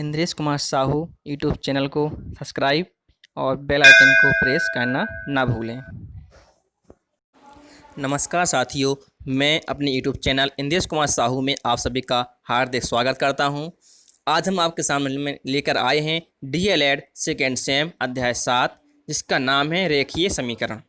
Indresh Kumar Sahu YouTube channel को subscribe और bell icon को प्रेस करना ना भूलें। नमस्कार साथियों, मैं अपने यूट्यूब चैनल इंद्रेश कुमार साहू में आप सभी का हार्दिक स्वागत करता हूं। आज हम आपके सामने में लेकर आए हैं DLED सेकेंड सेम अध्याय 7, जिसका नाम है रेखीय समीकरण।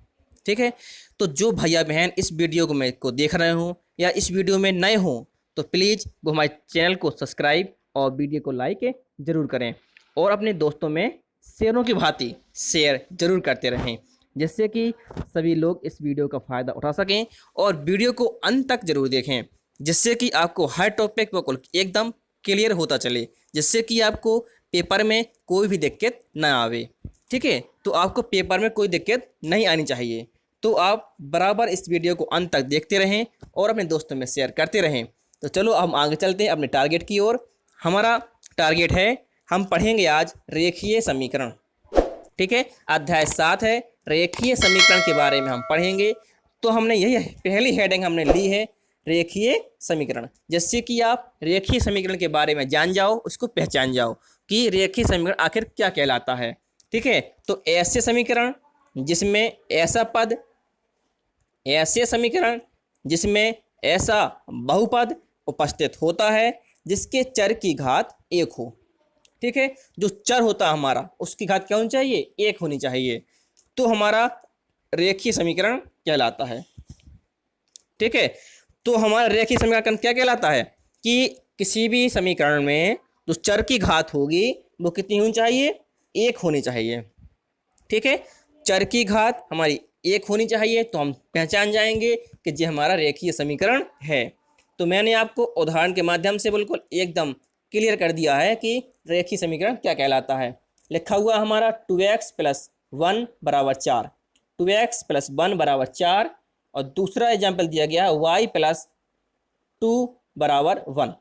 ठीक है, तो जो भैया बहन इस वीडियो को देख रहे हो या इस वीडियो में नए हो तो प्लीज़ वो हमारे चैनल को सब्सक्राइब और वीडियो को लाइक ज़रूर करें और अपने दोस्तों में शेयरों की भांति शेयर ज़रूर करते रहें, जिससे कि सभी लोग इस वीडियो का फ़ायदा उठा सकें। और वीडियो को अंत तक ज़रूर देखें, जिससे कि आपको हर टॉपिक पर एकदम क्लियर होता चले, जिससे कि आपको पेपर में कोई भी दिक्कत ना आवे। ठीक है, तो आपको पेपर में कोई दिक्कत नहीं आनी चाहिए, तो आप बराबर इस वीडियो को अंत तक देखते रहें और अपने दोस्तों में शेयर करते रहें। तो चलो हम आगे चलते हैं अपने टारगेट की ओर। हमारा टारगेट है, हम पढ़ेंगे आज रेखीय समीकरण। ठीक है, अध्याय 7 है, रेखीय समीकरण के बारे में हम पढ़ेंगे। तो हमने यही पहली हेडिंग हमने ली है, रेखीय समीकरण, जिससे कि आप रेखीय समीकरण के बारे में जान जाओ, उसको पहचान जाओ कि रेखीय समीकरण आखिर क्या कहलाता है। ठीक है, तो ऐसे समीकरण जिसमें ऐसा पद, ऐसे समीकरण जिसमें ऐसा बहुपद उपस्थित होता है जिसके चर की घात 1 हो। ठीक है, जो चर होता है हमारा उसकी घात क्या होनी चाहिए? 1 होनी चाहिए, तो हमारा रेखीय समीकरण कहलाता है। ठीक है, तो हमारा रेखीय समीकरण क्या कहलाता है कि किसी भी समीकरण में जो चर की घात होगी वो कितनी होनी चाहिए? 1 होनी चाहिए। ठीक है, चर की घात हमारी 1 होनी चाहिए, तो हम पहचान जाएंगे कि ये हमारा रेखीय समीकरण है। तो मैंने आपको उदाहरण के माध्यम से बिल्कुल एकदम क्लियर कर दिया है कि रेखीय समीकरण क्या कहलाता है। लिखा हुआ हमारा 2x + 1 = 4, 2x + 1 = 4, और दूसरा एग्जाम्पल दिया गया है y + 2 = 1।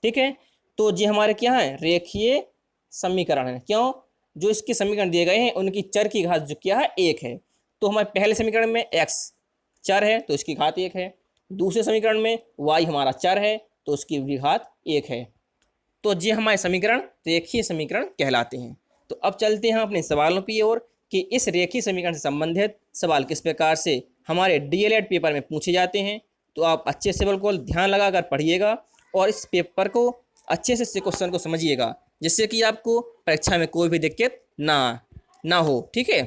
ठीक है, तो ये हमारे क्या है? रेखीय समीकरण है। क्यों? जो इसके समीकरण दिए गए हैं उनकी चर की घात जो क्या है? 1 है। तो हमारे पहले समीकरण में x चर है तो इसकी घात 1 है, दूसरे समीकरण में y हमारा चर है तो उसकी भी घात 1 है। तो ये हमारे समीकरण रेखीय समीकरण कहलाते हैं। तो अब चलते हैं अपने सवालों की ओर कि इस रेखीय समीकरण से संबंधित सवाल किस प्रकार से हमारे DLED पेपर में पूछे जाते हैं। तो आप अच्छे से बिल्कुल ध्यान लगाकर पढ़िएगा और इस पेपर को अच्छे से क्वेश्चन को समझिएगा, जिससे कि आपको परीक्षा में कोई भी दिक्कत ना हो। ठीक है,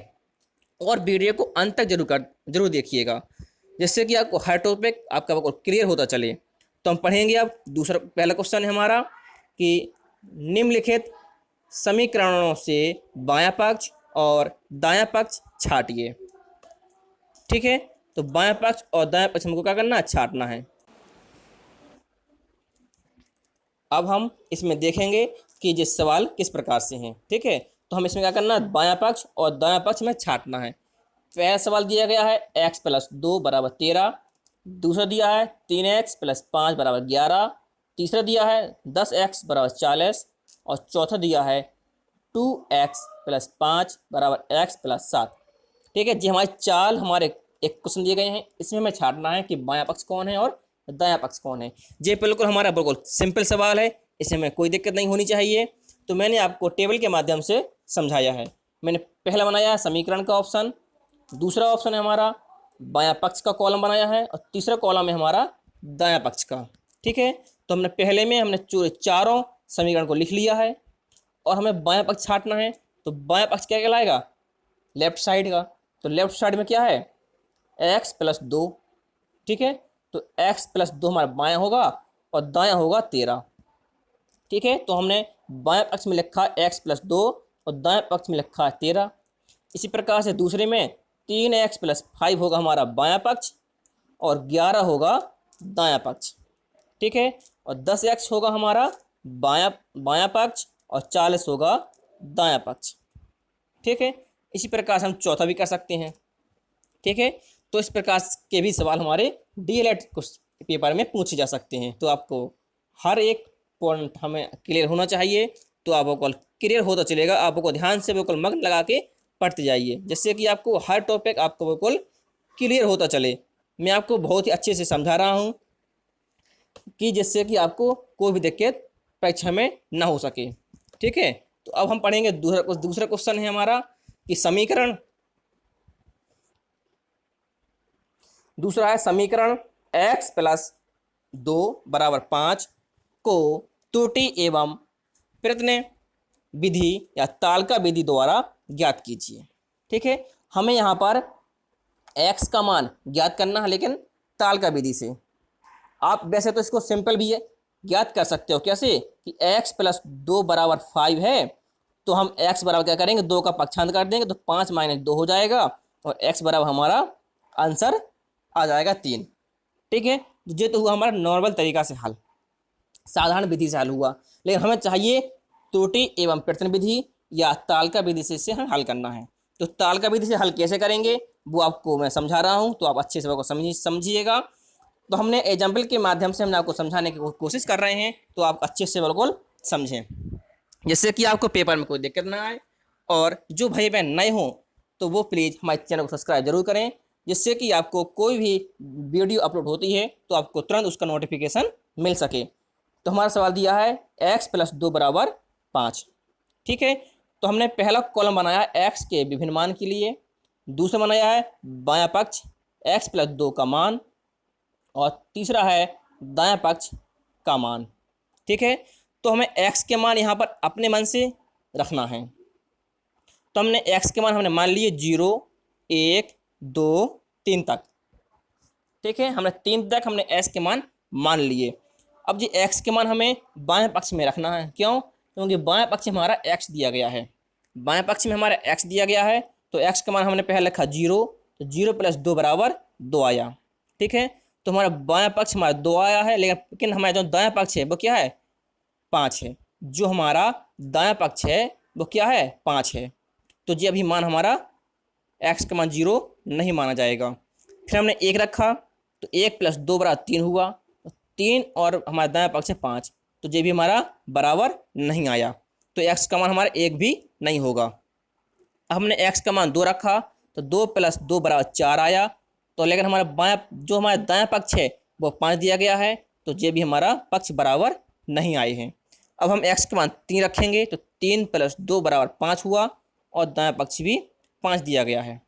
और वीडियो को अंत तक जरूर देखिएगा, जिससे कि आपको हर टॉपिक आपका बिल्कुल क्लियर होता चले। तो हम पढ़ेंगे अब पहला क्वेश्चन है हमारा कि निम्नलिखित समीकरणों से बायां पक्ष और दायां पक्ष छाटिए। ठीक है, तो बायां पक्ष और दायां पक्ष हमको क्या करना है? छाटना है। अब हम इसमें देखेंगे कि ये सवाल किस प्रकार से हैं। ठीक है, तो हम इसमें क्या करना है? बायां पक्ष और दायां पक्ष में छाटना है। पहला सवाल दिया गया है x + 2 = 13, दूसरा दिया है 3x + 5 = 11, तीसरा दिया है 10x = 40, और चौथा दिया है 2x + 5 = x + 7। ठीक है जी, हमारे एक क्वेश्चन दिए गए हैं, इसमें हमें छाटना है कि बायां पक्ष कौन है और दायां पक्ष कौन है। ये बिल्कुल हमारा बिल्कुल सिंपल सवाल है, इसमें कोई दिक्कत नहीं होनी चाहिए। तो मैंने आपको टेबल के माध्यम से समझाया है। मैंने पहला बनाया है समीकरण का ऑप्शन, दूसरा ऑप्शन है हमारा बायां पक्ष का कॉलम बनाया है, और तीसरा कॉलम है हमारा दायां पक्ष का। ठीक है, तो हमने पहले में चारों समीकरण को लिख लिया है और हमें बायां पक्ष छाटना है। तो बायां पक्ष क्या कहलाएगा? लेफ्ट साइड का। तो लेफ्ट साइड में क्या है? x + 2। ठीक है, तो x + 2 हमारा बायां होगा और दायां होगा 13। ठीक है, तो हमने बायां पक्ष में लिखा x + 2 और दायां पक्ष में लिखा 13। इसी प्रकार से दूसरे में 3x + 5 होगा हमारा बायां पक्ष और 11 होगा दायां पक्ष। ठीक है, और 10x होगा हमारा बायां पक्ष और 40 होगा दायां पक्ष। ठीक है, इसी प्रकार से हम चौथा भी कर सकते हैं। ठीक है, तो इस प्रकार के भी सवाल हमारे DLED पेपर में पूछे जा सकते हैं। तो आपको हर एक पॉइंट हमें क्लियर होना चाहिए, तो आपको क्लियर होता चलेगा। आपको ध्यान से बिल्कुल मग्न लगा के पढ़ते जाइए, जिससे कि आपको हर टॉपिक आपको बिल्कुल क्लियर होता चले। मैं आपको बहुत ही अच्छे से समझा रहा हूँ कि जिससे कि आपको कोई भी दिक्कत परीक्षा में ना हो सके। ठीक है, तो अब हम पढ़ेंगे दूसरा क्वेश्चन है हमारा कि दूसरा है समीकरण x प्लस 2 बराबर 5 को त्रुटि एवं प्रयत्न विधि या तालिका विधि द्वारा ज्ञात कीजिए। ठीक है, हमें यहाँ पर x का मान ज्ञात करना है, लेकिन तालिका विधि से। आप वैसे तो इसको सिंपल भी है ज्ञात कर सकते हो, कैसे कि x प्लस 2 बराबर 5 है, तो हम x बराबर क्या करेंगे, 2 का पक्षांतर कर देंगे तो 5 माइनस 2 हो जाएगा और x बराबर हमारा आंसर आ जाएगा 3। ठीक है, ये तो हुआ हमारा नॉर्मल तरीका से हल, साधारण विधि से हल हुआ। लेकिन हमें चाहिए त्रुटि एवं प्रयत्न विधि या तालिका विधि से इसे हल करना है। तो तालिका विधि से हल कैसे करेंगे वो आपको मैं समझा रहा हूँ, तो आप अच्छे से वो समझिएगा। तो हमने एग्जाम्पल के माध्यम से हमने आपको समझाने की कोशिश कर रहे हैं, तो आप अच्छे से बिल्कुल समझें, जिससे कि आपको पेपर में कोई दिक्कत ना आए। और जो भाई बहन नए हों तो वो प्लीज़ हमारे चैनल को सब्सक्राइब जरूर करें, जिससे कि आपको कोई भी वीडियो अपलोड होती है तो आपको तुरंत उसका नोटिफिकेशन मिल सके। तो हमारा सवाल दिया है x प्लस 2 बराबर 5। ठीक है, तो हमने पहला कॉलम बनाया x के विभिन्न मान के लिए, दूसरा बनाया है बायां पक्ष x प्लस 2 का मान, और तीसरा है दायां पक्ष का मान। ठीक है, तो हमें x के मान यहाँ पर अपने मन से रखना है। तो हमने x के मान हमने मान लिए 0, 1, 2, 3 तक। ठीक है, हमने 3 तक हमने x के मान मान लिए। अब जी x के मान हमें बाएं पक्ष में रखना है, क्यों? क्योंकि बाएं पक्ष में हमारा x दिया गया है, बाएं पक्ष में हमारा x दिया गया है, तो x का मान हमने पहले लिखा 0, तो 0 प्लस 2 बराबर 2 आया। ठीक है, तो हमारा बायां पक्ष हमारा 2 आया है, लेकिन हमारा जो दायां पक्ष है वो क्या है, 5 है। जो हमारा दायां पक्ष है वो क्या है, 5 है। तो जी अभी मान हमारा x का मान 0 नहीं माना जाएगा। फिर हमने 1 रखा, तो 1 प्लस 2 बराबर 3 हुआ, 3 और हमारा दायां पक्ष है 5, तो ये भी हमारा बराबर नहीं आया, तो x का मान हमारा 1 भी नहीं होगा। अब हमने x का मान 2 रखा, तो 2 प्लस 2 बराबर 4 आया, तो लेकिन हमारा जो हमारा दायां पक्ष है वो 5 दिया गया है, तो ये भी हमारा पक्ष बराबर नहीं आए हैं। अब हम x का मान 3 रखेंगे, तो 3 प्लस 2 बराबर 5 हुआ, और दायां पक्ष भी 5 दिया गया है।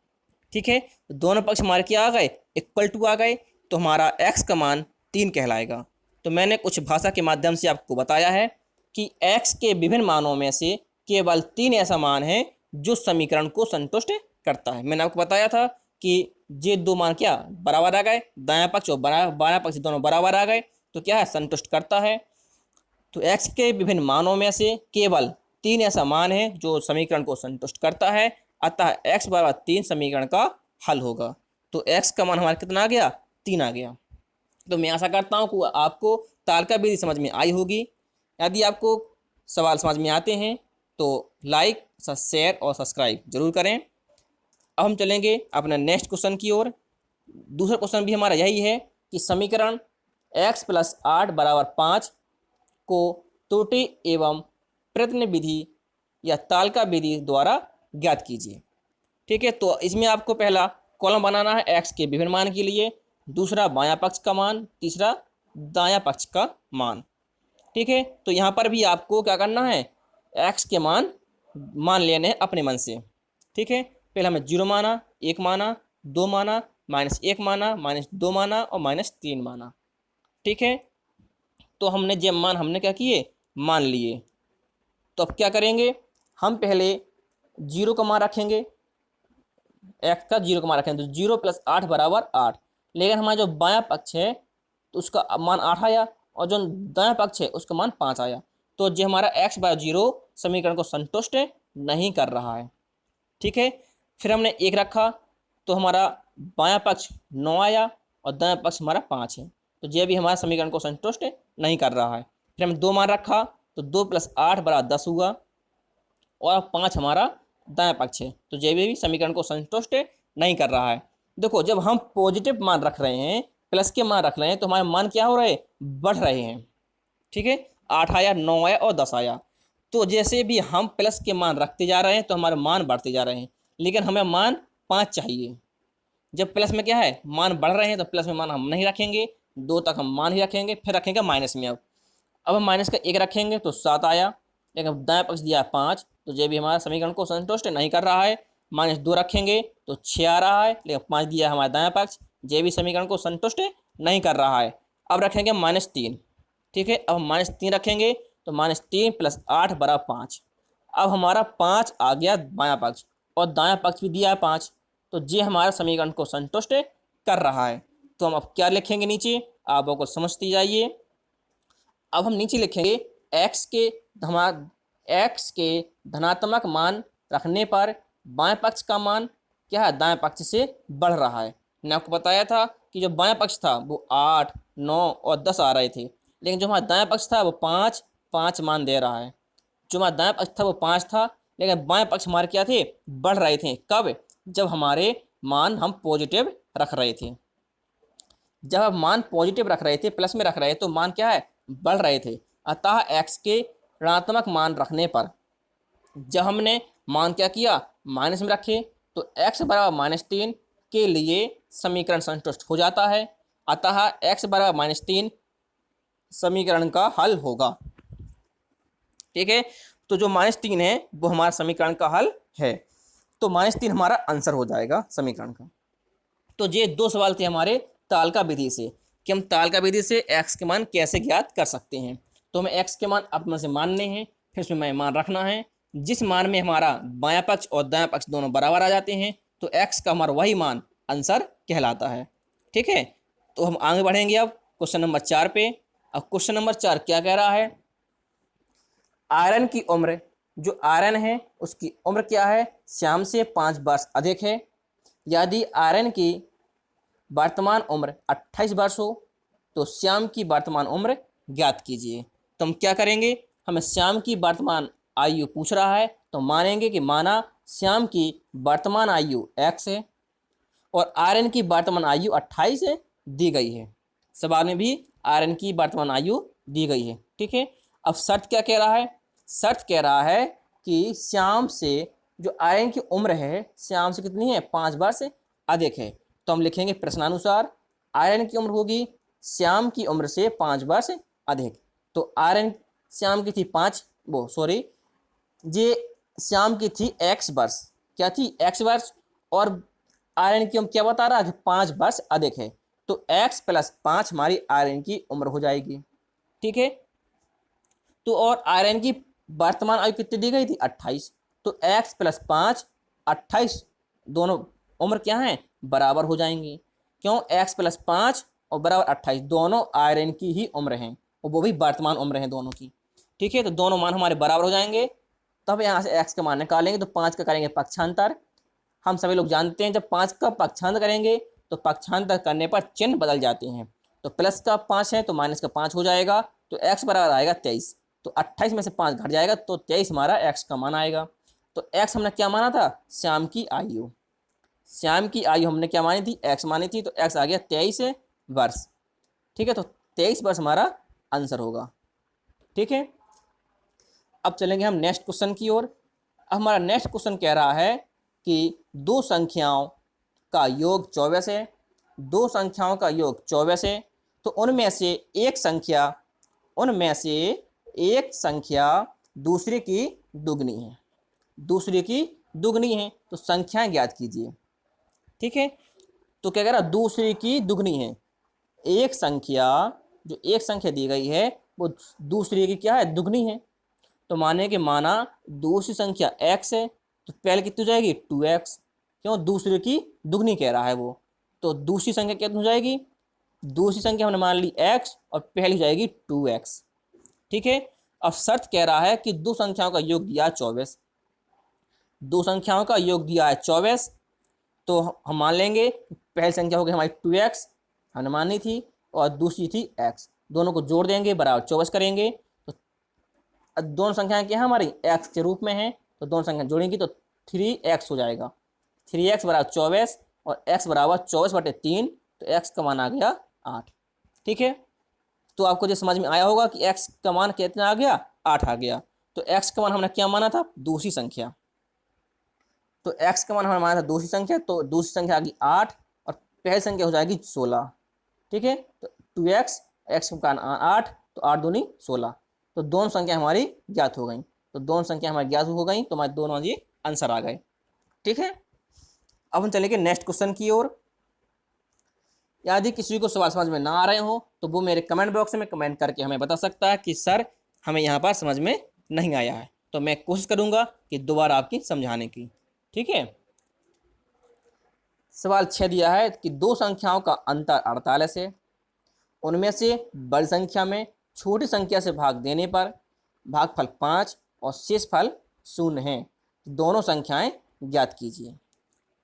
ठीक है, तो दोनों पक्ष हमारे क्या आ गए, इक्वल टू आ गए, तो हमारा x का मान 3 कहलाएगा। तो मैंने कुछ भाषा के माध्यम से आपको बताया है कि x के विभिन्न मानों में से केवल 3 ऐसा मान है जो समीकरण को संतुष्ट करता है। मैंने आपको बताया था कि ये 2 मान क्या बराबर आ गए, दायां पक्ष और बायां पक्ष दोनों बराबर आ गए, तो क्या है, संतुष्ट करता है। तो x के विभिन्न मानों में से केवल 3 ऐसा मान है जो समीकरण को संतुष्ट करता है, अतः x बराबर 3 समीकरण का हल होगा। तो x का मान हमारा कितना आ गया, 3 आ गया। तो मैं आशा करता हूँ कि आपको तालिका विधि समझ में आई होगी। यदि आपको सवाल समझ में आते हैं तो लाइक, शेयर और सब्सक्राइब जरूर करें। अब हम चलेंगे अपने नेक्स्ट क्वेश्चन की ओर। दूसरा क्वेश्चन भी हमारा यही है कि समीकरण x प्लस 8 बराबर 5 को त्रुटि एवं प्रयत्न विधि या तालिका विधि द्वारा ज्ञात कीजिए। ठीक है, तो इसमें आपको पहला कॉलम बनाना है x के विभिन्न मान के लिए, दूसरा बायां पक्ष का मान, तीसरा दायां पक्ष का मान। ठीक है, तो यहाँ पर भी आपको क्या करना है, x के मान लेने हैं अपने मन से। ठीक है, पहले हमें 0 माना, 1 माना, 2 माना, -1 माना, -2 माना और -3 माना। ठीक है, तो हमने जब मान हमने क्या किए, मान लिए। तो अब क्या करेंगे, हम पहले 0 का मान रखेंगे, x का 0 का मान रखेंगे, तो 0 प्लस 8 बराबर 8। लेकिन हमारा जो बायां पक्ष है तो उसका मान 8 आया, और जो दायां पक्ष है उसका मान 5 आया, तो जो हमारा x बराबर 0 समीकरण को संतुष्ट नहीं कर रहा है। ठीक है, फिर हमने 1 रखा, तो हमारा बायां पक्ष 9 आया और दायां पक्ष हमारा 5 है, तो ये भी हमारा समीकरण को संतुष्ट नहीं कर रहा है। फिर हमने 2 मान रखा, तो 2 प्लस 8 बराबर 10 हुआ, और 5 हमारा दायां पक्ष है, तो ये भी समीकरण को संतुष्ट नहीं कर रहा है। देखो, जब हम पॉजिटिव मान रख रहे हैं, प्लस के मान रख रहे हैं, तो हमारे मान क्या हो रहे हैं, बढ़ रहे हैं। ठीक है, 8 आया, 9 आया और 10 आया, तो जैसे भी हम प्लस के मान रखते जा रहे हैं तो हमारे मान बढ़ते जा रहे हैं, लेकिन हमें मान 5 चाहिए। जब प्लस में क्या है, मान बढ़ रहे हैं, तो प्लस में मान हम नहीं रखेंगे, 2 तक हम मान ही रखेंगे, फिर रखेंगे माइनस में। अब हम माइनस का 1 रखेंगे तो 7 आया, लेकिन दाएं पक्ष दिया है 5, तो ये भी हमारा समीकरण को संतुष्ट नहीं कर रहा है। -2 रखेंगे तो 6 आ रहा है, लेकिन 5 दिया है हमारा दाएं पक्ष, ये भी समीकरण को संतुष्ट नहीं कर रहा है। अब रखेंगे -3, ठीक है। अब -3 रखेंगे तो -3 + 8 = 5। अब हमारा 5 आ गया बायां पक्ष और दायां पक्ष भी दिया है 5, तो ये हमारा समीकरण को संतुष्ट कर रहा है। तो हम अब क्या लिखेंगे नीचे, आप लोग को समझती जाइए। अब हम नीचे लिखेंगे x के धनात्मक मान रखने पर बाएं पक्ष का मान क्या है, दाएं पक्ष से बढ़ रहा है। मैंने आपको बताया था कि जो बाएं पक्ष था वो 8, 9 और 10 आ रहे थे, लेकिन जो हमारा दाएं पक्ष था वो 5, 5 मान दे रहा है। जो हमारा दाएं पक्ष था वो 5 था, लेकिन बाएं पक्ष हमारे क्या थे, बढ़ रहे थे। कब, जब हमारे मान हम पॉजिटिव रख रहे थे। जब हम मान पॉजिटिव रख रहे थे, प्लस में रख रहे थे, तो मान क्या है, बढ़ रहे थे। अतः x के ऋणात्मक मान रखने पर जब हमने मान क्या किया, माइनस में रखे, तो x बराबर -3 के लिए समीकरण संतुष्ट हो जाता है। अतः x बराबर -3 समीकरण का हल होगा। ठीक है, तो जो -3 है वो हमारा समीकरण का हल है, तो -3 हमारा आंसर हो जाएगा समीकरण का। तो ये 2 सवाल थे हमारे तालिका विधि से कि हम तालिका विधि से x के मान कैसे ज्ञात कर सकते हैं। तो हमें x के मान अपने से मानने हैं, फिर उसमें मान रखना है। जिस मान में हमारा बायां पक्ष और दायां पक्ष दोनों बराबर आ जाते हैं, तो x का हमारा वही मान आंसर कहलाता है। ठीक है, तो हम आगे बढ़ेंगे अब क्वेश्चन नंबर 4 पे। अब क्वेश्चन नंबर 4 क्या कह रहा है, आयरन की उम्र, जो आयरन है उसकी उम्र क्या है, श्याम से 5 वर्ष अधिक है। यदि आयरन की वर्तमान उम्र 28 वर्ष हो तो श्याम की वर्तमान उम्र ज्ञात कीजिए। तो हम क्या करेंगे, हमें श्याम की वर्तमान आयु पूछ रहा है, तो मानेंगे कि माना श्याम की वर्तमान आयु x है और आयरन की वर्तमान आयु 28 दी गई है। सवाल में भी आयरन की वर्तमान आयु दी गई है। ठीक है, अब शर्त क्या कह रहा है, शर्त कह रहा है कि श्याम से जो आयरन की उम्र है, श्याम से कितनी है, 5 वर्ष अधिक है। तो हम लिखेंगे प्रश्नानुसार आयरन की उम्र होगी श्याम की उम्र से 5 वर्ष अधिक। तो आयरन श्याम की थी 5, ये श्याम की थी x वर्ष, क्या थी, x वर्ष, और आयरन की उम्र क्या बता रहा है कि 5 वर्ष अधिक है। तो x + 5 हमारी आयरन की उम्र हो जाएगी। ठीक है, तो और आयरन की वर्तमान आयु कितनी दी गई थी, 28। तो x + 5 28 दोनों उम्र क्या है, बराबर हो जाएंगी। क्यों, x + 5 और बराबर 28 दोनों आयरन की ही उम्र हैं और वो भी वर्तमान उम्र हैं दोनों की। ठीक है, तो दोनों मान हमारे बराबर हो जाएंगे। तब यहाँ से x का मान निकालेंगे, तो 5 का करेंगे पक्षांतर। हम सभी लोग जानते हैं जब 5 का पक्षांतर करेंगे तो पक्षांतर करने पर चिन्ह बदल जाते हैं। तो प्लस का 5 है तो माइनस का 5 हो जाएगा, तो x बराबर आएगा 23। तो 28 में से 5 घट जाएगा तो 23 हमारा x का मान आएगा। तो x हमने क्या माना था, श्याम की आयु, श्याम की आयु हमने क्या मानी थी, x मानी थी, तो x आ गया 23 वर्ष। ठीक है, तो 23 वर्ष हमारा आंसर होगा। ठीक है, अब चलेंगे हम नेक्स्ट क्वेश्चन की ओर। अब हमारा नेक्स्ट क्वेश्चन कह रहा है कि 2 संख्याओं का योग 24 है, 2 संख्याओं का योग 24 है, तो उनमें से एक संख्या दूसरे की दुगनी है, दूसरे की दुगनी है, तो संख्याएं ज्ञात कीजिए। ठीक है, तो क्या कह रहा है, दूसरे की दुगनी है। एक संख्या, जो एक संख्या दी गई है वो दूसरे की क्या है, दुगनी है। तो माने कि माना दूसरी संख्या x है, तो पहले कितनी हो जाएगी, 2x। क्यों, दूसरे की दुगनी कह रहा है वो, तो दूसरी संख्या कितनी हो जाएगी, दूसरी संख्या हमने मान ली x और पहली हो जाएगी 2x। ठीक है, अब शर्त कह रहा है कि 2 संख्याओं का योग दिया है 24, 2 संख्याओं का योग दिया है 24, तो हम मान लेंगे पहली संख्या हो गई हमारी 2x हमने मानी थी और दूसरी थी x, दोनों को जोड़ देंगे बराबर 24 करेंगे। तो दोनों संख्याएं क्या है हमारी x के रूप में है, तो दोनों संख्या जोड़ेंगी तो 3x हो जाएगा। 3x बराबर 24 और x बराबर 24/3, तो x का मान आ गया 8। ठीक है, तो आपको जो समझ में आया होगा कि x का मान कितना आ गया, 8 आ गया। तो x का मान हमने क्या माना था, दूसरी संख्या, तो x का मान हमने माना था दूसरी संख्या, तो दूसरी संख्या आ गई 8 और पहली संख्या हो जाएगी 16। ठीक है, तो 2x, x का मान 8, तो 8 दूनी 16, तो दोनों संख्या हमारी ज्ञात हो गई। तो दोनों संख्या हमारी ज्ञात हो गई, तो हमारे दोनों ये आंसर आ गए। ठीक है, अब हम चलेंगे नेक्स्ट क्वेश्चन की ओर। यदि किसी को सवाल समझ में ना आ रहे हो तो वो मेरे कमेंट बॉक्स में कमेंट करके हमें बता सकता है कि सर हमें यहाँ पर समझ में नहीं आया है, तो मैं कोशिश करूँगा कि दोबारा आपकी समझाने की। ठीक है, सवाल 6 दिया है कि दो संख्याओं का अंतर 48 है, उनमें से बड़ी संख्या में छोटी संख्या से भाग देने पर भागफल 5 और शेष फल 0 है, दोनों संख्याएं ज्ञात कीजिए।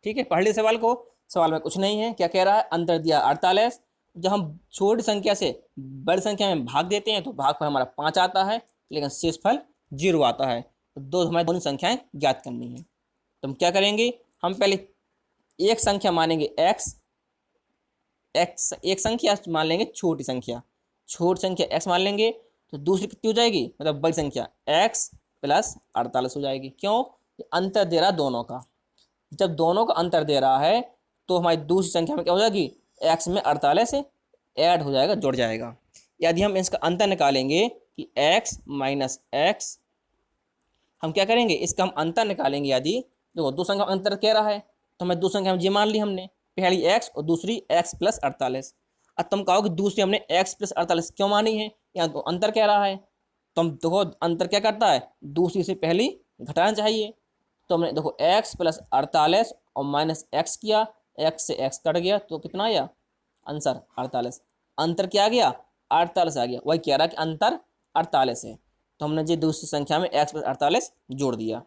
ठीक है, पढ़ लीजिए सवाल को। सवाल में कुछ नहीं है, क्या कह रहा है, अंतर दिया 48, जब हम छोटी संख्या से बड़ी संख्या में भाग देते हैं तो भागफल हमारा 5 आता है, लेकिन शेषफल 0 आता है, तो दो हमारी दोनों संख्याएं ज्ञात करनी है। तो हम क्या करेंगे, हम पहले एक संख्या मानेंगे x, एक संख्या मान लेंगे छोटी संख्या x मान लेंगे, तो दूसरी कितनी हो जाएगी, मतलब बड़ी संख्या x प्लस 48 हो जाएगी। क्यों, अंतर दे रहा दोनों का, जब दोनों का अंतर दे रहा है तो हमारी दूसरी संख्या में क्या हो जाएगी, x में 48 ऐड हो जाएगा, जुड़ जाएगा। यदि हम इसका अंतर निकालेंगे कि x माइनस एक्स, हम क्या करेंगे, इसका हम अंतर निकालेंगे। यदि देखो दो संख्या अंतर कह रहा है तो हमें दो संख्या में ये मान ली हमने, पहली x और दूसरी x प्लस 48। अब तुम कहो कि दूसरी हमने x प्लस 48 क्यों मानी है, यहाँ तो अंतर कह रहा है, तो हम देखो अंतर क्या करता है, दूसरी से पहली घटाना चाहिए। तो हमने देखो x प्लस 48 और माइनस एक्स किया, x से x कट गया तो कितना आया आंसर 48। अंतर क्या आ गया, 48 आ गया। वही कह रहा है कि अंतर 48 है, तो हमने ये दूसरी संख्या में x प्लस 48 जोड़ दिया।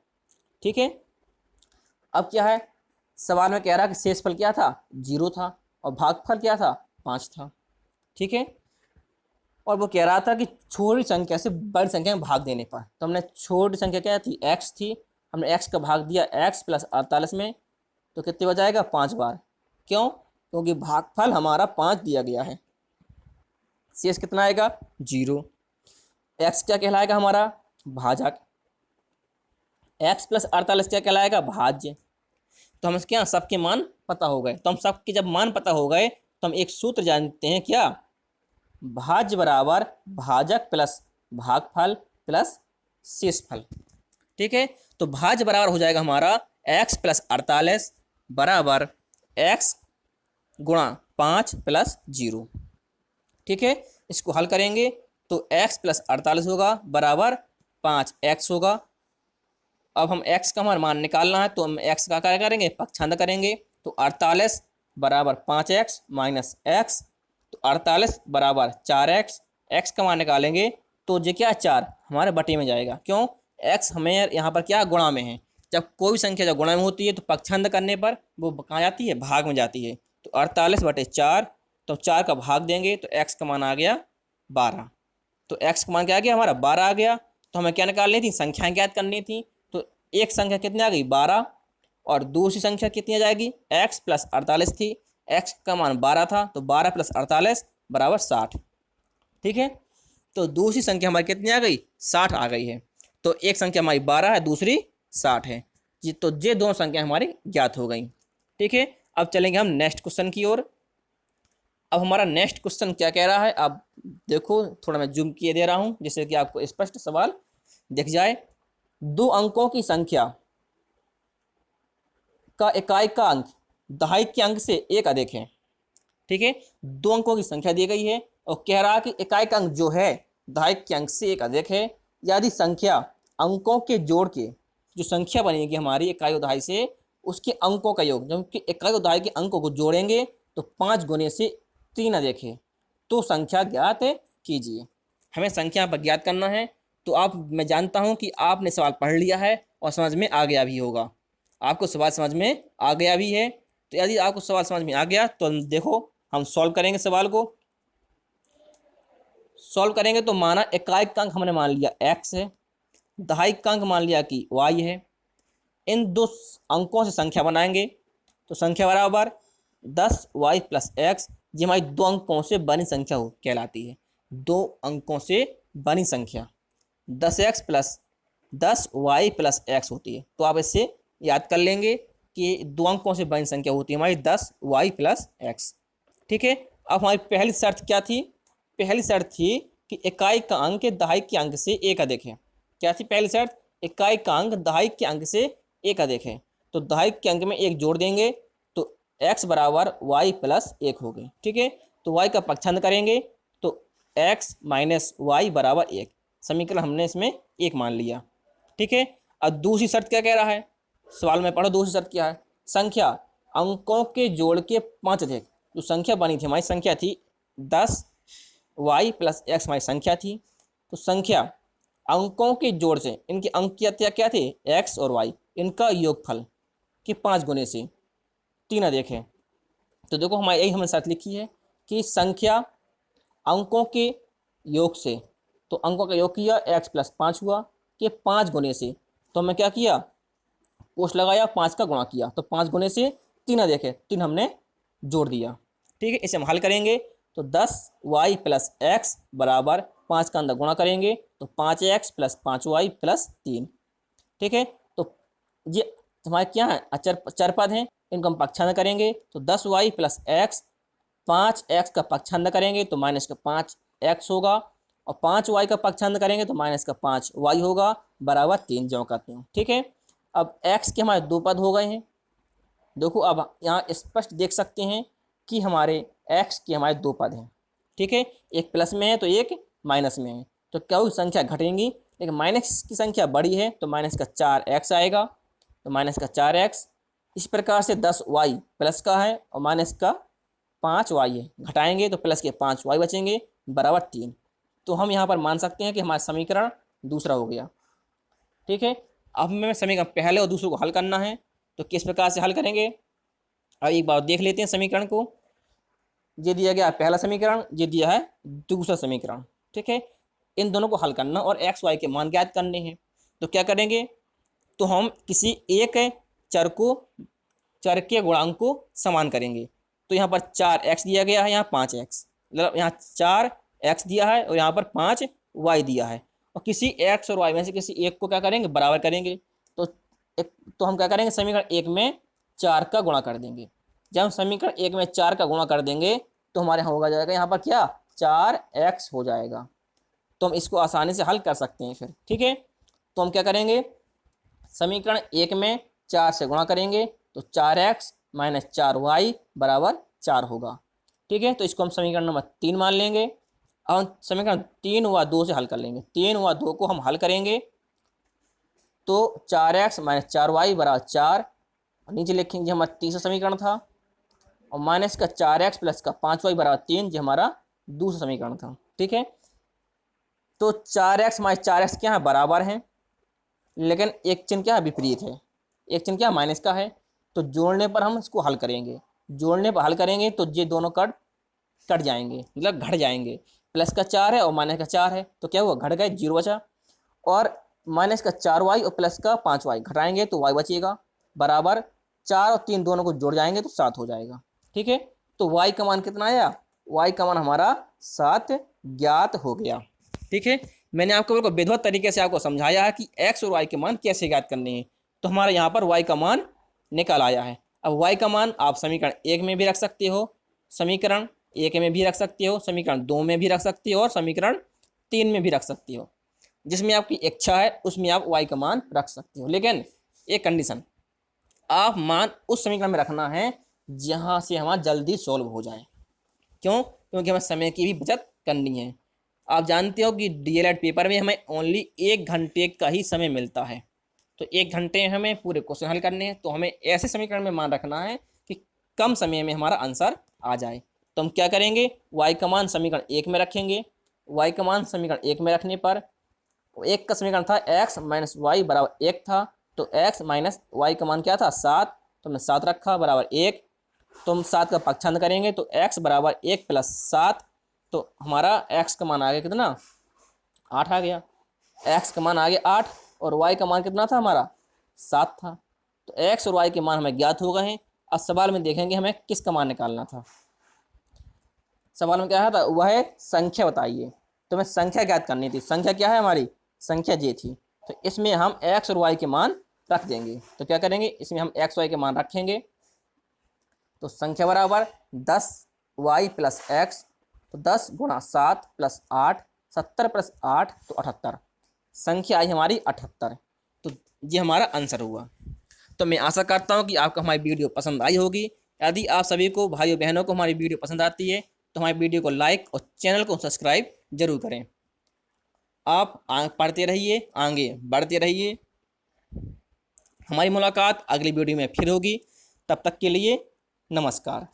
ठीक है, अब क्या है, सवाल में कह रहा है कि शेषफल क्या था, 0 था, और भागफल क्या था, 5 था। ठीक है, और वो कह रहा था कि छोटी संख्या से बड़ी संख्या में भाग देने पर, तो हमने छोटी संख्या क्या थी, x थी, हमने x का भाग दिया x प्लस 48 में, तो कितने बार जाएगा, 5 बार। क्यों, क्योंकि भागफल हमारा 5 दिया गया है, शेष कितना आएगा, 0। x क्या कहलाएगा हमारा, भाजक, x प्लस 48 क्या कहलाएगा, भाज्य। तो हम क्या सबके मान पता हो गए, तो हम सबके जब मान पता हो गए तो हम एक सूत्र जानते हैं, क्या, भाज्य बराबर भाजक प्लस भागफल प्लस शेषफल। ठीक है, तो भाज्य बराबर हो जाएगा हमारा x प्लस 48 बराबर x गुणा 5 प्लस 0। ठीक है, इसको हल करेंगे तो x प्लस 48 होगा बराबर 5x होगा। अब हम x का हमारा मान निकालना है, तो हम x का क्या करेंगे, पक्षांतर करेंगे, तो 48 बराबर 5x माइनस एक्स, तो 48 बराबर 4x, x का मान निकालेंगे तो ये क्या 4 हमारे बटे में जाएगा। क्यों, x हमें यहाँ पर क्या गुणा में है, जब कोई भी संख्या जब गुणा में होती है तो पक्षांतर करने पर वो कहाँ जाती है, भाग में जाती है। तो 48 बटे 4, तो 4 का भाग देंगे तो x का मान आ गया 12, तो x का मान क्या आ गया हमारा 12 आ गया। तो हमें क्या निकालनी थी, संख्याएं ज्ञात करनी थी, तो एक संख्या कितनी आ गई 12, और दूसरी संख्या कितनी आ जाएगी, x प्लस 48 थी, x का मान 12 था, तो 12 प्लस 48 बराबर 60। ठीक है, तो दूसरी संख्या हमारी कितनी आ गई, 60 आ गई है। तो एक संख्या हमारी 12 है, दूसरी 60 है जी, तो ये दोनों संख्या हमारी ज्ञात हो गई। ठीक है, अब चलेंगे हम नेक्स्ट क्वेश्चन की ओर। अब हमारा नेक्स्ट क्वेश्चन क्या कह रहा है, अब देखो थोड़ा मैं जूम किए दे रहा हूं जिससे कि आपको स्पष्ट सवाल दिख जाए। दो अंकों की संख्या का इकाई का अंक दहाई के अंक से एक अधिक है। ठीक है, दो अंकों की संख्या दी गई है और कह रहा है कि इकाई का अंक जो है दहाई के अंक से एक अधिक है, यदि संख्या अंकों के जोड़ के जो संख्या बनेगी हमारी इकाई और दहाई से, उसके अंकों का योग, जबकि इकाई और दहाई के अंकों को जोड़ेंगे तो 5 गुने से 3 अधिक है, तो संख्या ज्ञात कीजिए। हमें संख्या पर ज्ञात करना है। तो आप, मैं जानता हूं कि आपने सवाल पढ़ लिया है और समझ में आ गया भी होगा, आपको सवाल समझ में आ गया भी है। तो यदि आपको सवाल समझ में आ गया तो देखो हम सॉल्व करेंगे, सवाल को सॉल्व करेंगे तो माना इकाई का अंक हमने मान लिया x है, दहाई का अंक मान लिया कि y है, इन दो अंकों से संख्या बनाएंगे तो संख्या बराबर 10y प्लस एक्स, ये हमारी दो अंकों से बनी संख्या कहलाती है। दो अंकों से बनी संख्या 10x plus 10y plus x होती है। तो आप इससे याद कर लेंगे कि दो अंकों से बनी संख्या होती है हमारी 10y प्लस एक्स। ठीक है, अब हमारी पहली शर्त क्या थी, पहली शर्त थी कि इकाई का अंक दहाई के अंक से एक अधिक है। क्या थी पहली शर्त, इकाई का अंक दहाई के अंक से एक अधिक है, तो दहाई के अंक में एक जोड़ देंगे तो x बराबर y प्लस एक हो गई। ठीक है, तो y का पक्षांतर करेंगे तो x माइनस वाई बराबर एक, समीकरण हमने इसमें एक मान लिया। ठीक है, अब दूसरी शर्त क्या कह रहा है, सवाल में पढ़ो दूसरी शर्त क्या है, संख्या अंकों के जोड़ के 5 अधिक। जो संख्या बनी थी हमारी संख्या थी 10 y प्लस एक्स हमारी संख्या थी, तो संख्या अंकों के जोड़ से इनके अंक क्या थे x और y, इनका योगफल कि 5 गुने से 3 अधिक है। तो देखो हमारी यही हमने शर्त लिखी है कि संख्या अंकों के योग से, तो अंकों का योग किया x प्लस 5 हुआ कि 5 गुने से, तो हमने क्या किया कोष्ठ लगाया 5 का गुणा किया, तो 5 गुने से 3 अधिक है, 3 हमने जोड़ दिया। ठीक है, इसे हम हल करेंगे तो 10y प्लस एक्स बराबर 5 का अंदर गुणा करेंगे तो 5x प्लस 5y प्लस 3। ठीक है, तो ये हमारे क्या है चर पद हैं, इनको हम पक्षांतर करेंगे तो 10y प्लस एक्स, 5x का पक्षांतर करेंगे तो माइनस का 5x होगा, और 5y का पक्षांतर करेंगे तो माइनस का 5y होगा बराबर 3 जमा करते हैं। ठीक है, अब x के हमारे दो पद हो गए हैं। देखो अब यहाँ स्पष्ट देख सकते हैं कि हमारे x के हमारे दो पद हैं। ठीक है, एक प्लस में है तो एक माइनस में है, तो क्या हुई संख्या घटेंगी, लेकिन माइनस की संख्या बड़ी है तो माइनस का 4x आएगा, तो माइनस का 4x। इस प्रकार से 10y प्लस का है और माइनस का 5y है, घटाएंगे तो प्लस के 5y बचेंगे बराबर 3। तो हम यहाँ पर मान सकते हैं कि हमारा समीकरण दूसरा हो गया। ठीक है, अब हमें समीकरण पहले और दूसरे को हल करना है, तो किस प्रकार से हल करेंगे अब एक बार देख लेते हैं समीकरण को। ये दिया गया है पहला समीकरण, ये दिया है दूसरा समीकरण। ठीक है, इन दोनों को हल करना और एक्स वाई के मान ज्ञात करने हैं, तो क्या करेंगे, तो हम किसी एक चर के गुणांक को समान करेंगे। तो यहाँ पर 4x दिया गया है, यहाँ 5x, मतलब यहाँ 4x दिया है और यहाँ पर 5y दिया है, और किसी x और y में से किसी एक को क्या करेंगे बराबर करेंगे। तो हम क्या करेंगे समीकरण एक में 4 का गुणा कर देंगे। जब हम समीकरण एक में 4 का गुणा कर देंगे तो हमारे यहाँ होगा जाएगा यहाँ पर क्या 4x हो जाएगा, तो हम इसको आसानी से हल कर सकते हैं फिर। ठीक है, तो हम क्या करेंगे समीकरण एक में 4 से गुणा करेंगे तो 4x माइनस 4y बराबर 4 होगा। ठीक है, तो इसको हम समीकरण नंबर 3 मान लेंगे। अब हम समीकरण 3 व 2 से हल कर लेंगे, 3 व 2 को हम हल करेंगे तो 4x माइनस 4y बराबर 4, नीचे लिखेंगे हमारा तीसरा समीकरण था, और माइनस का 4x प्लस का 5y बराबर 3 जो हमारा दूसरा समीकरण था। ठीक है, तो 4x माइनस 4x क्या है बराबर हैं, लेकिन एक चिन्ह क्या है विपरीत है, एक चिन्ह क्या माइनस का है, तो जोड़ने पर हम इसको हल करेंगे, जोड़ने पर हल करेंगे तो ये दोनों कट जाएंगे, मतलब घट जाएंगे। प्लस का 4 है और माइनस का 4 है तो क्या हुआ घट गए, 0 बचा, और माइनस का 4y और प्लस का 5y घटाएंगे तो y बचेगा बराबर 4 और 3 दोनों को जोड़ जाएंगे तो 7 हो जाएगा। ठीक है, तो y का मान कितना आया, y का मान हमारा 7 ज्ञात हो गया। ठीक है, मैंने आपको बिल्कुल विधिवत तरीके से आपको समझाया है कि x और y के मान कैसे ज्ञात करने हैं, तो हमारा यहाँ पर y का मान निकल आया है। अब y का मान आप समीकरण एक में भी रख सकते हो, समीकरण एक में भी रख सकते हो, समीकरण 2 में भी रख सकते हो, और समीकरण 3 में भी रख सकते हो, जिसमें आपकी इच्छा है उसमें आप y का मान रख सकते हो। लेकिन एक कंडीशन, आप मान उस समीकरण में रखना है जहाँ से हमारा जल्दी सॉल्व हो जाए। क्यों, क्योंकि हमें समय की भी बचत करनी है। आप जानते हो कि डीएलएड पेपर में हमें ओनली 1 घंटे का ही समय मिलता है, तो 1 घंटे में हमें पूरे क्वेश्चन हल करने हैं, तो हमें ऐसे समीकरण में मान रखना है कि कम समय में हमारा आंसर आ जाए। तो हम क्या करेंगे, y का मान समीकरण एक में रखेंगे, y का मान समीकरण एक में रखने पर एक का समीकरण था x माइनस वाई बराबर 1 था, तो x माइनस वाई का मान क्या था 7, तो हमने 7 रखा बराबर 1, तो हम 7 का पक्षांतर करेंगे तो x बराबर 1 प्लस 7, तो हमारा x का मान आ गया कितना 8 आ गया, x का मान आ गया 8 और y का मान कितना था हमारा 7 था। तो x और y के मान हमें ज्ञात हो गए हैं। अब सवाल में देखेंगे हमें किसका मान निकालना था। सवाल में क्या था, वह है संख्या बताइए, तो हमें संख्या ज्ञात करनी थी। संख्या क्या है हमारी, संख्या j थी, तो इसमें हम x और y के मान रख देंगे। तो क्या करेंगे, इसमें हम x y के मान रखेंगे, तो संख्या बराबर 10y प्लस एक्स, तो 10 गुणा 7 प्लस 8, 70 प्लस 8 तो 78, संख्या आई हमारी 78। ये हमारा आंसर हुआ। तो मैं आशा करता हूँ कि आपको हमारी वीडियो पसंद आई होगी। यदि आप सभी को, भाइयों बहनों को, हमारी वीडियो पसंद आती है तो हमारी वीडियो को लाइक और चैनल को सब्सक्राइब जरूर करें। आप पढ़ते रहिए, आगे बढ़ते रहिए। हमारी मुलाकात अगली वीडियो में फिर होगी। तब तक के लिए नमस्कार।